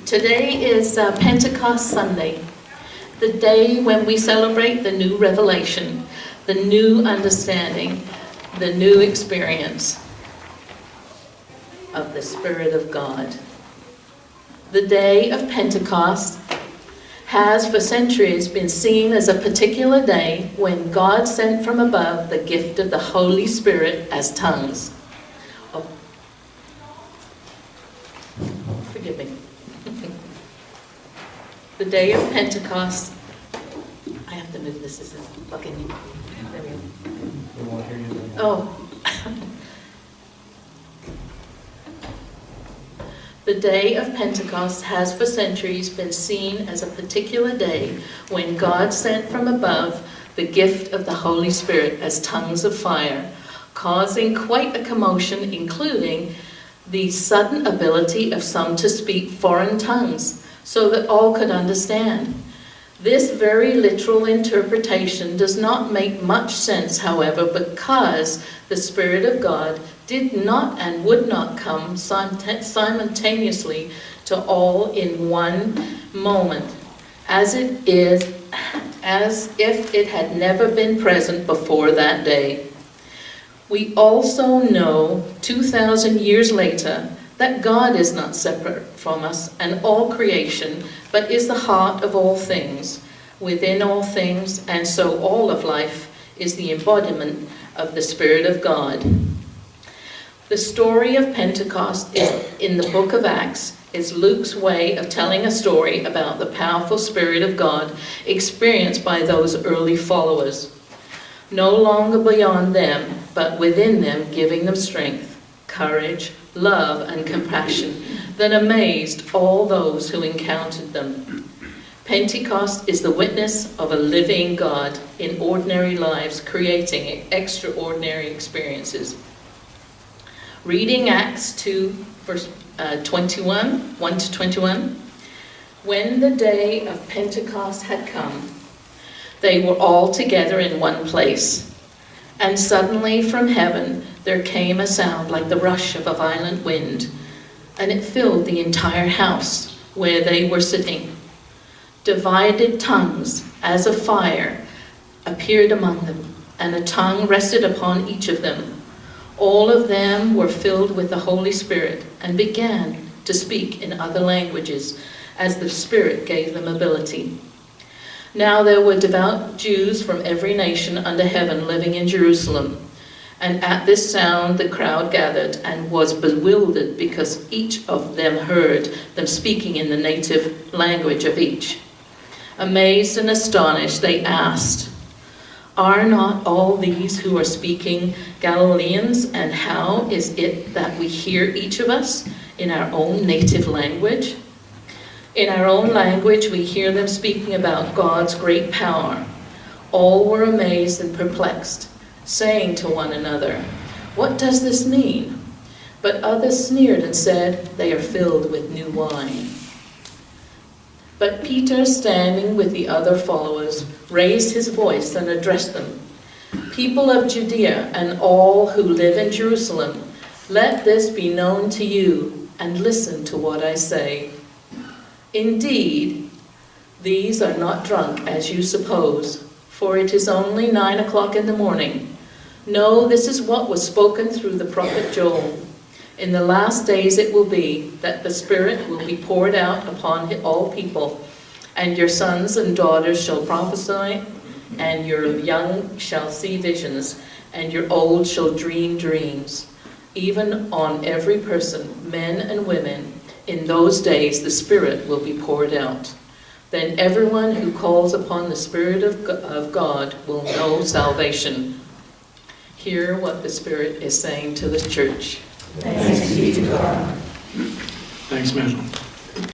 Today is Pentecost Sunday, the day when we celebrate the new revelation, the new understanding, the new experience of the Spirit of God. The day of Pentecost has for centuries been seen as a particular day when God sent from above the gift of the Holy Spirit as tongues. Oh, forgive me. The day of Pentecost. I have to move this. This is bugging me. There we go. Oh. The day of Pentecost has for centuries been seen as a particular day when God sent from above the gift of the Holy Spirit as tongues of fire, causing quite a commotion, including the sudden ability of some to speak foreign tongues so that all could understand. This very literal interpretation does not make much sense, however, because the Spirit of God did not and would not come simultaneously to all in one moment, as if it had never been present before that day. We also know 2,000 years later that God is not separate from us and all creation, but is the heart of all things, within all things, and so all of life is the embodiment of the Spirit of God. The story of Pentecost in the book of Acts is Luke's way of telling a story about the powerful Spirit of God experienced by those early followers, no longer beyond them, but within them, giving them strength, courage, love, and compassion that amazed all those who encountered them. Pentecost is the witness of a living God in ordinary lives, creating extraordinary experiences. Reading Acts 2, verse 21, 1 to 21. When the day of Pentecost had come, they were all together in one place. And suddenly from heaven there came a sound like the rush of a violent wind, and it filled the entire house where they were sitting. Divided tongues as of fire appeared among them, and a tongue rested upon each of them. All of them were filled with the Holy Spirit and began to speak in other languages as the Spirit gave them ability. Now there were devout Jews from every nation under heaven living in Jerusalem. And at this sound the crowd gathered and was bewildered because each of them heard them speaking in the native language of each. Amazed and astonished, they asked, "Are not all these who are speaking Galileans? And how is it that we hear each of us in our own native language? In our own language we hear them speaking about God's great power." All were amazed and perplexed, saying to one another, "What does this mean?" But others sneered and said, "They are filled with new wine." But Peter, standing with the other followers, raised his voice and addressed them. "People of Judea and all who live in Jerusalem, let this be known to you, and listen to what I say. Indeed, these are not drunk as you suppose, for it is only 9 o'clock in the morning. No, this is what was spoken through the prophet Joel. In the last days it will be that the Spirit will be poured out upon all people, and your sons and daughters shall prophesy, and your young shall see visions, and your old shall dream dreams. Even on every person, men and women, in those days the Spirit will be poured out. Then everyone who calls upon the Spirit of God will know salvation." Hear what the Spirit is saying to the church. Thanks be to God. Thanks, Madeline.